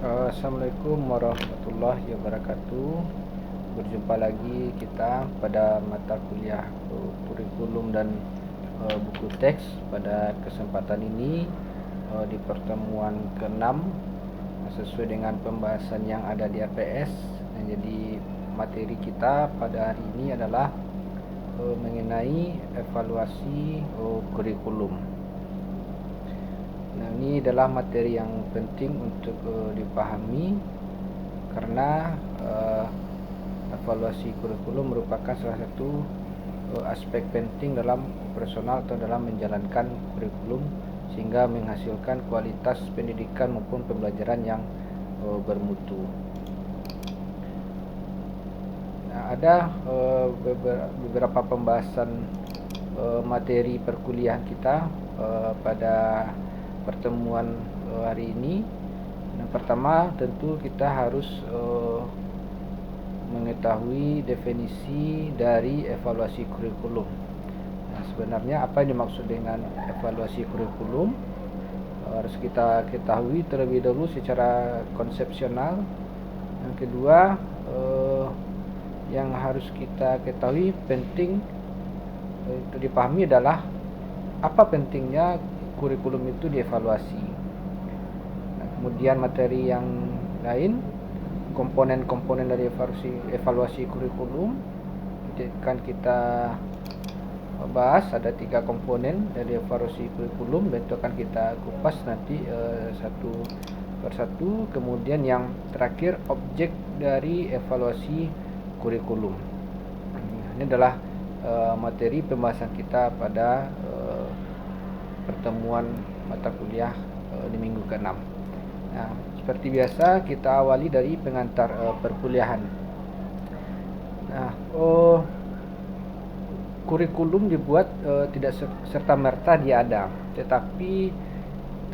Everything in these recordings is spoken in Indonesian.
Assalamualaikum warahmatullahi wabarakatuh. Berjumpa lagi kita pada mata kuliah kurikulum dan buku teks. Pada kesempatan ini di pertemuan ke-6 sesuai dengan pembahasan yang ada di RPS. Jadi materi kita pada hari ini adalah mengenai evaluasi kurikulum. Nah, ini adalah materi yang penting untuk dipahami karena evaluasi kurikulum merupakan salah satu aspek penting dalam operasional atau dalam menjalankan kurikulum sehingga menghasilkan kualitas pendidikan maupun pembelajaran yang bermutu. Nah, ada beberapa pembahasan materi perkuliahan kita pada pertemuan hari ini. Yang pertama tentu kita harus mengetahui definisi dari evaluasi kurikulum. Nah, sebenarnya apa yang dimaksud dengan evaluasi kurikulum harus kita ketahui terlebih dahulu secara konsepsional. Yang kedua yang harus kita ketahui penting untuk dipahami adalah apa pentingnya kurikulum itu dievaluasi. Nah, kemudian materi yang lain, komponen-komponen dari evaluasi kurikulum akan kita bahas. Ada 3 komponen dari evaluasi kurikulum dan itu akan kita kupas nanti satu persatu. Kemudian yang terakhir, objek dari evaluasi kurikulum. Ini adalah materi pembahasan kita pada pertemuan mata kuliah di minggu ke-6. Nah, seperti biasa kita awali dari pengantar perkuliahan. Nah, kurikulum dibuat tidak serta-merta dia ada, tetapi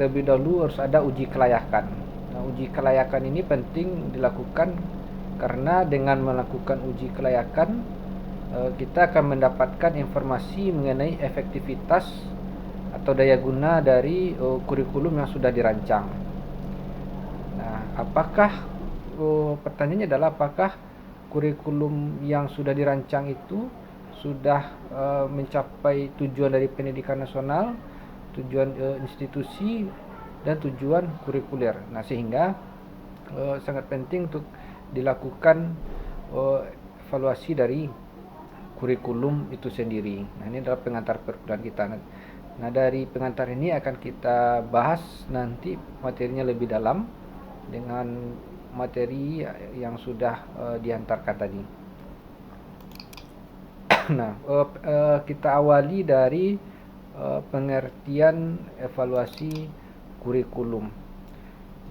terlebih dahulu harus ada uji kelayakan. Nah, uji kelayakan ini penting dilakukan karena dengan melakukan uji kelayakan kita akan mendapatkan informasi mengenai efektivitas atau daya guna dari kurikulum yang sudah dirancang. Nah, pertanyaannya adalah apakah kurikulum yang sudah dirancang itu sudah mencapai tujuan dari pendidikan nasional, tujuan institusi, dan tujuan kurikuler. Nah, sehingga sangat penting untuk dilakukan evaluasi dari kurikulum itu sendiri. Nah, ini adalah pengantar perkuliahan kita. Nah, dari pengantar ini akan kita bahas nanti materinya lebih dalam dengan materi yang sudah dihantarkan tadi. Nah, kita awali dari pengertian evaluasi kurikulum.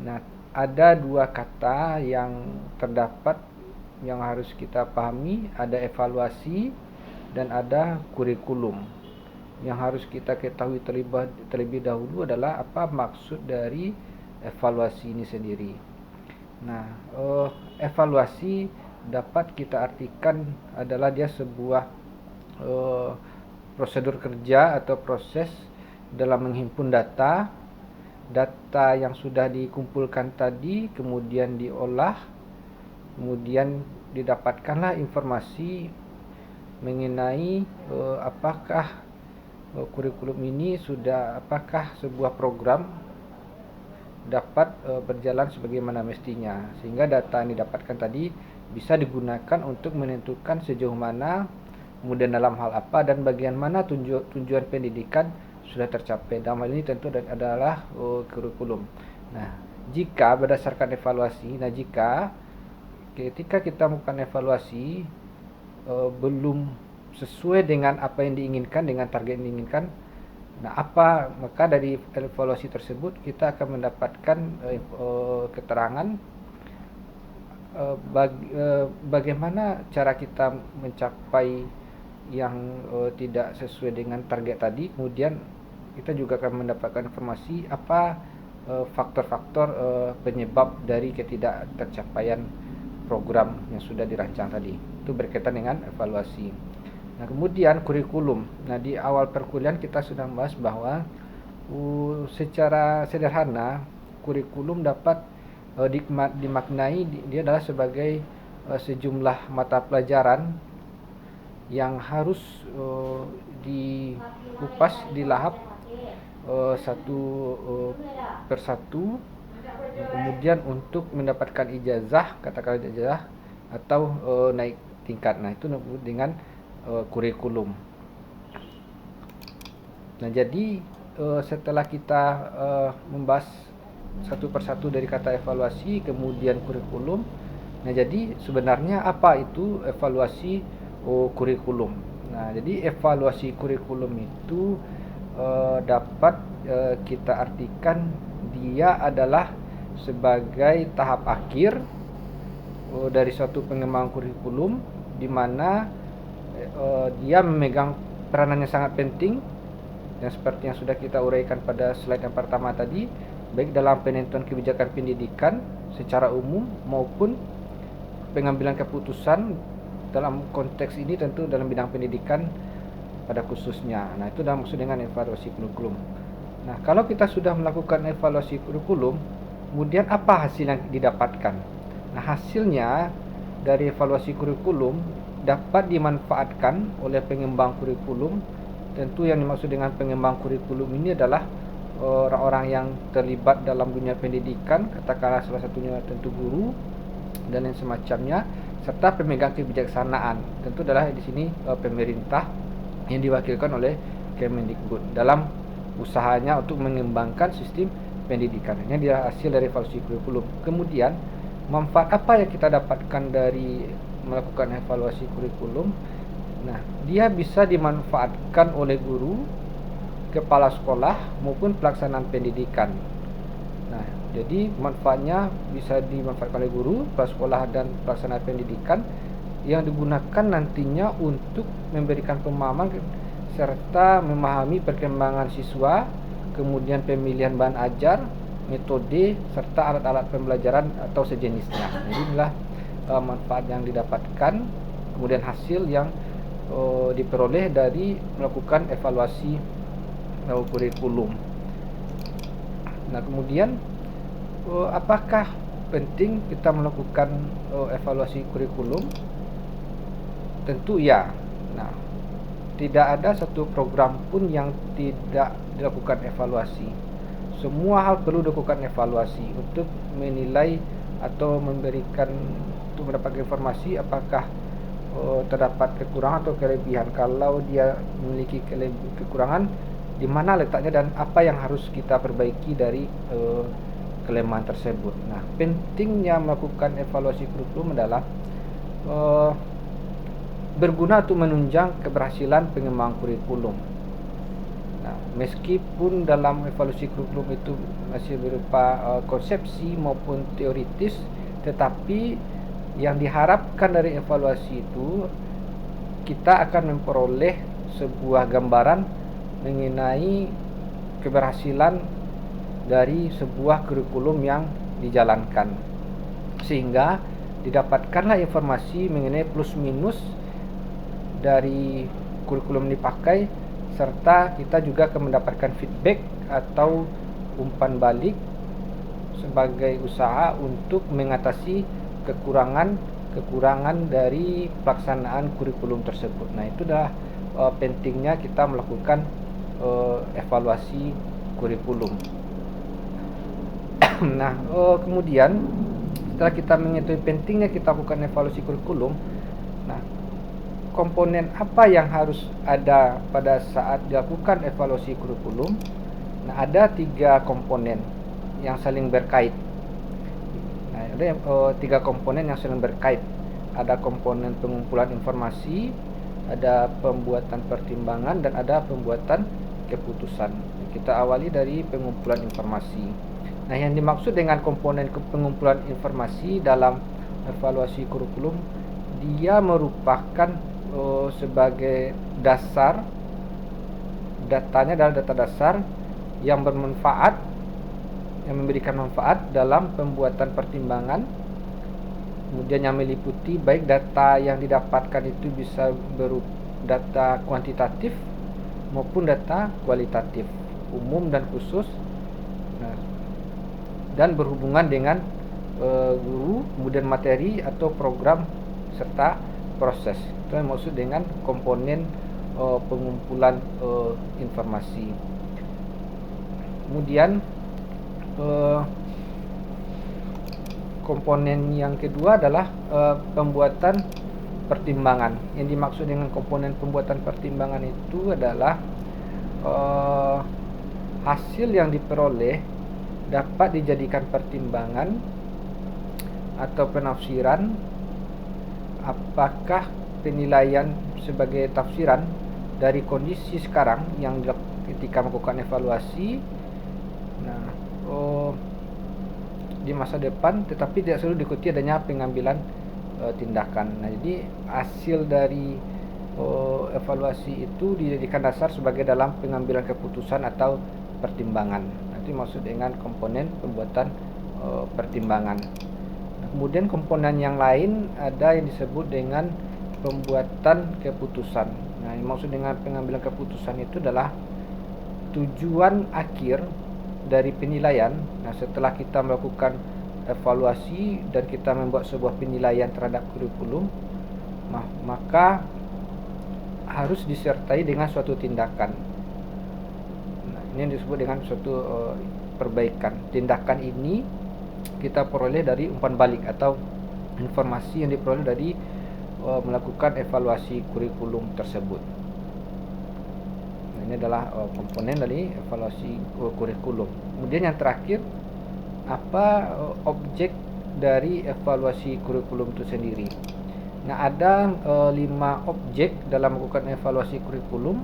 Nah, ada 2 kata yang terdapat yang harus kita pahami, ada evaluasi dan ada kurikulum. Yang harus kita ketahui terlebih dahulu adalah apa maksud dari evaluasi ini sendiri. Nah, evaluasi dapat kita artikan adalah dia sebuah prosedur kerja atau proses dalam menghimpun data yang sudah dikumpulkan tadi, kemudian diolah, kemudian didapatkanlah informasi mengenai apakah kurikulum ini apakah sebuah program dapat berjalan sebagaimana mestinya, sehingga data yang didapatkan tadi bisa digunakan untuk menentukan sejauh mana, kemudian dalam hal apa, dan bagian mana tujuan pendidikan sudah tercapai. Dalam hal ini tentu adalah kurikulum. Nah, jika berdasarkan evaluasi, jika ketika kita melakukan evaluasi belum sesuai dengan apa yang diinginkan, dengan target yang diinginkan, maka dari evaluasi tersebut kita akan mendapatkan keterangan bagaimana cara kita mencapai yang tidak sesuai dengan target tadi. Kemudian kita juga akan mendapatkan informasi apa faktor-faktor penyebab dari ketidak tercapaian program yang sudah dirancang tadi. Itu berkaitan dengan evaluasi. Nah, kemudian kurikulum. Nah, di awal perkuliahan kita sudah membahas bahwa secara sederhana kurikulum dapat dimaknai dia adalah sebagai sejumlah mata pelajaran yang harus dikupas, dilahap satu persatu, kemudian untuk mendapatkan ijazah, katakanlah ijazah atau naik tingkat. Nah, itu disebut dengan kurikulum. Nah, jadi setelah kita membahas satu persatu dari kata evaluasi, kemudian kurikulum. Nah, jadi sebenarnya apa itu evaluasi kurikulum? Nah, jadi evaluasi kurikulum itu dapat kita artikan dia adalah sebagai tahap akhir dari suatu pengembangan kurikulum, di mana dia memegang peranannya sangat penting, yang seperti yang sudah kita uraikan pada slide yang pertama tadi, baik dalam penentuan kebijakan pendidikan secara umum maupun pengambilan keputusan dalam konteks ini tentu dalam bidang pendidikan pada khususnya. Nah, itu dalam maksud dengan evaluasi kurikulum. Nah, kalau kita sudah melakukan evaluasi kurikulum, kemudian apa hasil yang didapatkan? Nah, hasilnya dari evaluasi kurikulum dapat dimanfaatkan oleh pengembang kurikulum. Tentu yang dimaksud dengan pengembang kurikulum ini adalah orang-orang yang terlibat dalam dunia pendidikan, katakanlah salah satunya tentu guru dan lain semacamnya, serta pemegang kebijaksanaan. Tentu adalah di sini pemerintah yang diwakilkan oleh Kemendikbud dalam usahanya untuk mengembangkan sistem pendidikan. Ini dia hasil dari evaluasi kurikulum. Kemudian manfaat apa yang kita dapatkan dari melakukan evaluasi kurikulum? Nah, dia bisa dimanfaatkan oleh guru, kepala sekolah maupun pelaksanaan pendidikan. Nah, jadi manfaatnya bisa dimanfaatkan oleh guru, kepala sekolah dan pelaksanaan pendidikan yang digunakan nantinya untuk memberikan pemahaman serta memahami perkembangan siswa, kemudian pemilihan bahan ajar, metode serta alat-alat pembelajaran atau sejenisnya. Jadi inilah manfaat yang didapatkan, kemudian hasil yang diperoleh dari melakukan evaluasi kurikulum. Nah, kemudian apakah penting kita melakukan evaluasi kurikulum? Tentu ya. Nah, tidak ada satu program pun yang tidak dilakukan evaluasi. Semua hal perlu dilakukan evaluasi untuk menilai atau memberikan, untuk mendapatkan informasi apakah terdapat kekurangan atau kelebihan. Kalau dia memiliki kekurangan, di mana letaknya dan apa yang harus kita perbaiki dari kelemahan tersebut. Nah, pentingnya melakukan evaluasi kurikulum adalah berguna untuk menunjang keberhasilan pengembangan kurikulum. Nah, meskipun dalam evaluasi kurikulum itu masih berupa konsepsi maupun teoritis, tetapi yang diharapkan dari evaluasi itu kita akan memperoleh sebuah gambaran mengenai keberhasilan dari sebuah kurikulum yang dijalankan, sehingga didapatkanlah informasi mengenai plus minus dari kurikulum dipakai, serta kita juga akan mendapatkan feedback atau umpan balik sebagai usaha untuk mengatasi kekurangan dari pelaksanaan kurikulum tersebut. Nah, itu dah pentingnya kita melakukan evaluasi kurikulum. Nah, kemudian setelah kita mengetahui pentingnya kita lakukan evaluasi kurikulum, nah, komponen apa yang harus ada pada saat dilakukan evaluasi kurikulum? Nah, ada 3 komponen yang saling berkait. Nah, ada 3 komponen yang saling berkait. Ada komponen pengumpulan informasi, ada pembuatan pertimbangan, dan ada pembuatan keputusan. Kita awali dari pengumpulan informasi. Nah, yang dimaksud dengan komponen pengumpulan informasi dalam evaluasi kurikulum, dia merupakan sebagai dasar, datanya adalah data dasar yang bermanfaat, yang memberikan manfaat dalam pembuatan pertimbangan, kemudian yang meliputi baik data yang didapatkan itu bisa berupa data kuantitatif maupun data kualitatif, umum dan khusus, nah, dan berhubungan dengan guru, kemudian materi atau program serta proses. Itu yang maksud dengan komponen pengumpulan informasi. Kemudian komponen yang kedua adalah pembuatan pertimbangan. Yang dimaksud dengan komponen pembuatan pertimbangan itu adalah hasil yang diperoleh dapat dijadikan pertimbangan atau penafsiran apakah penilaian sebagai tafsiran dari kondisi sekarang yang ketika melakukan evaluasi di masa depan, tetapi tidak selalu diikuti adanya pengambilan tindakan. Nah, jadi hasil dari evaluasi itu dijadikan dasar sebagai dalam pengambilan keputusan atau pertimbangan. Nanti maksud dengan komponen pembuatan pertimbangan. Nah, kemudian komponen yang lain ada yang disebut dengan pembuatan keputusan. Nah, yang maksud dengan pengambilan keputusan itu adalah tujuan akhir dari penilaian. Nah, setelah kita melakukan evaluasi dan kita membuat sebuah penilaian terhadap kurikulum, maka harus disertai dengan suatu tindakan. Nah, ini yang disebut dengan suatu perbaikan. Tindakan ini kita peroleh dari umpan balik atau informasi yang diperoleh dari melakukan evaluasi kurikulum tersebut. Ini adalah komponen dari evaluasi kurikulum. Kemudian yang terakhir, apa objek dari evaluasi kurikulum itu sendiri. Nah, ada 5 objek dalam melakukan evaluasi kurikulum,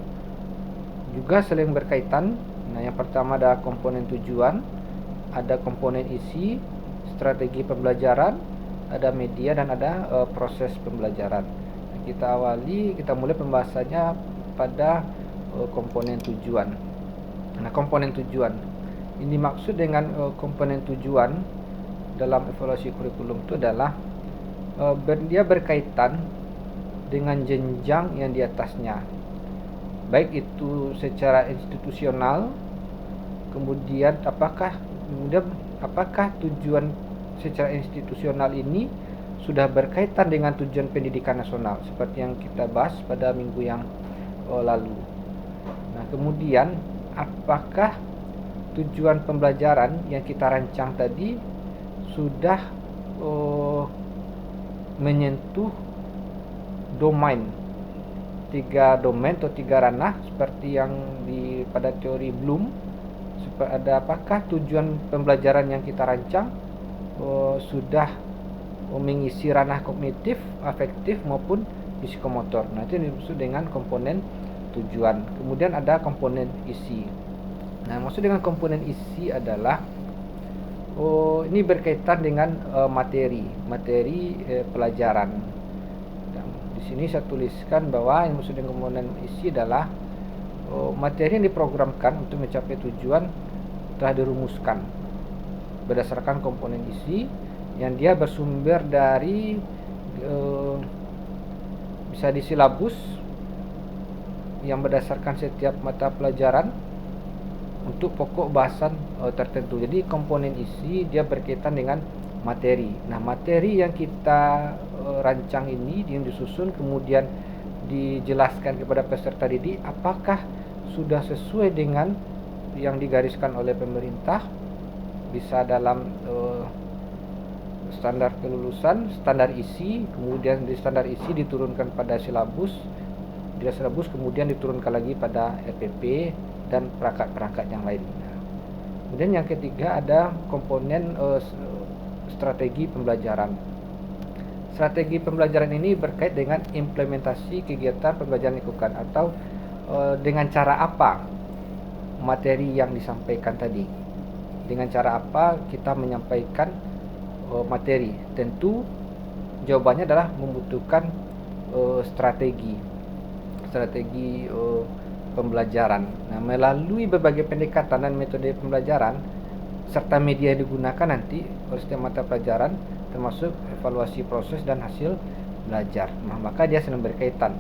juga saling berkaitan. Nah, yang pertama ada komponen tujuan, ada komponen isi, strategi pembelajaran, ada media, dan ada proses pembelajaran. Nah, kita mulai pembahasannya pada komponen tujuan. Nah, komponen tujuan ini maksud dengan komponen tujuan dalam evaluasi kurikulum itu adalah dia berkaitan dengan jenjang yang di atasnya, baik itu secara institusional. Kemudian apakah tujuan secara institusional ini sudah berkaitan dengan tujuan pendidikan nasional, seperti yang kita bahas pada minggu yang lalu. Nah, kemudian apakah tujuan pembelajaran yang kita rancang tadi sudah menyentuh domain, 3 domain atau 3 ranah seperti yang pada teori Bloom. Apakah tujuan pembelajaran yang kita rancang sudah mengisi ranah kognitif, afektif maupun psikomotor. Nah, itu dimaksud dengan komponen tujuan. Kemudian ada komponen isi. Nah, maksud dengan komponen isi adalah ini berkaitan dengan materi pelajaran. Dan di sini saya tuliskan bahwa yang maksud dengan komponen isi adalah materi yang diprogramkan untuk mencapai tujuan telah dirumuskan berdasarkan komponen isi yang dia bersumber dari bisa di silabus yang berdasarkan setiap mata pelajaran untuk pokok bahasan tertentu. Jadi komponen isi dia berkaitan dengan materi. Nah, materi yang kita rancang ini yang disusun kemudian dijelaskan kepada peserta didik apakah sudah sesuai dengan yang digariskan oleh pemerintah, bisa dalam standar kelulusan, standar isi, kemudian di standar isi diturunkan pada silabus, kemudian diturunkan lagi pada RPP dan perangkat-perangkat yang lain. Kemudian yang ketiga ada komponen strategi pembelajaran. Strategi pembelajaran ini berkait dengan implementasi kegiatan pembelajaran dilakukan atau dengan cara apa materi yang disampaikan tadi. Dengan cara apa kita menyampaikan materi? Tentu jawabannya adalah membutuhkan strategi pembelajaran. Nah, melalui berbagai pendekatan dan metode pembelajaran serta media yang digunakan nanti oleh setiap mata pelajaran, termasuk evaluasi proses dan hasil belajar. Nah, maka dia saling berkaitan.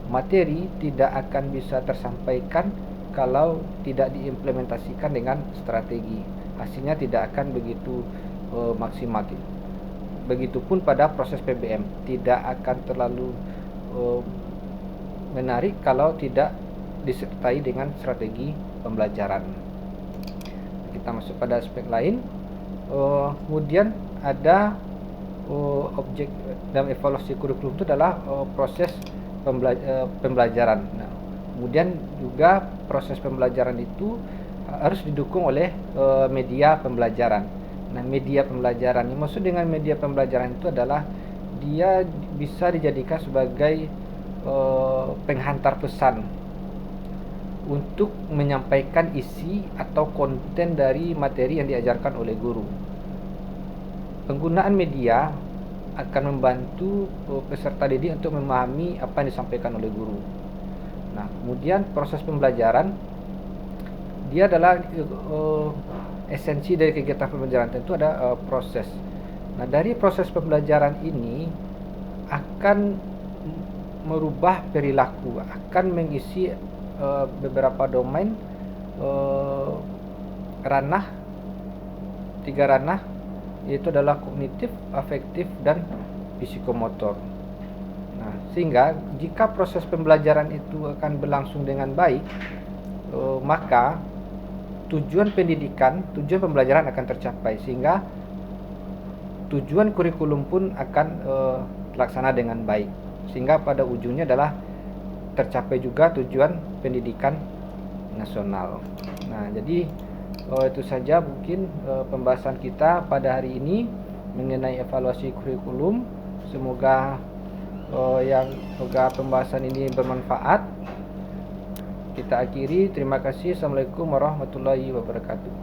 Materi tidak akan bisa tersampaikan kalau tidak diimplementasikan dengan strategi. Hasilnya tidak akan begitu maksimal. Begitupun pada proses PBM, tidak akan terlalu menarik kalau tidak disertai dengan strategi pembelajaran. Kita masuk pada aspek lain. Kemudian ada objek dalam evaluasi kurikulum itu adalah proses pembelajaran. Nah, kemudian juga proses pembelajaran itu harus didukung oleh media pembelajaran. Nah, media pembelajaran yang maksud dengan media pembelajaran itu adalah dia bisa dijadikan sebagai penghantar pesan untuk menyampaikan isi atau konten dari materi yang diajarkan oleh guru. Penggunaan media akan membantu peserta didik untuk memahami apa yang disampaikan oleh guru. Nah, kemudian proses pembelajaran dia adalah esensi dari kegiatan pembelajaran, tentu ada proses. Nah, dari proses pembelajaran ini akan merubah perilaku, akan mengisi beberapa domain, ranah, 3 ranah, yaitu adalah kognitif, afektif, dan psikomotor. Nah, sehingga jika proses pembelajaran itu akan berlangsung dengan baik, maka tujuan pendidikan, tujuan pembelajaran akan tercapai, sehingga tujuan kurikulum pun akan terlaksana dengan baik, sehingga pada ujungnya adalah tercapai juga tujuan pendidikan nasional. Nah, jadi itu saja mungkin pembahasan kita pada hari ini mengenai evaluasi kurikulum. Semoga pembahasan ini bermanfaat. Kita akhiri. Terima kasih. Assalamualaikum warahmatullahi wabarakatuh.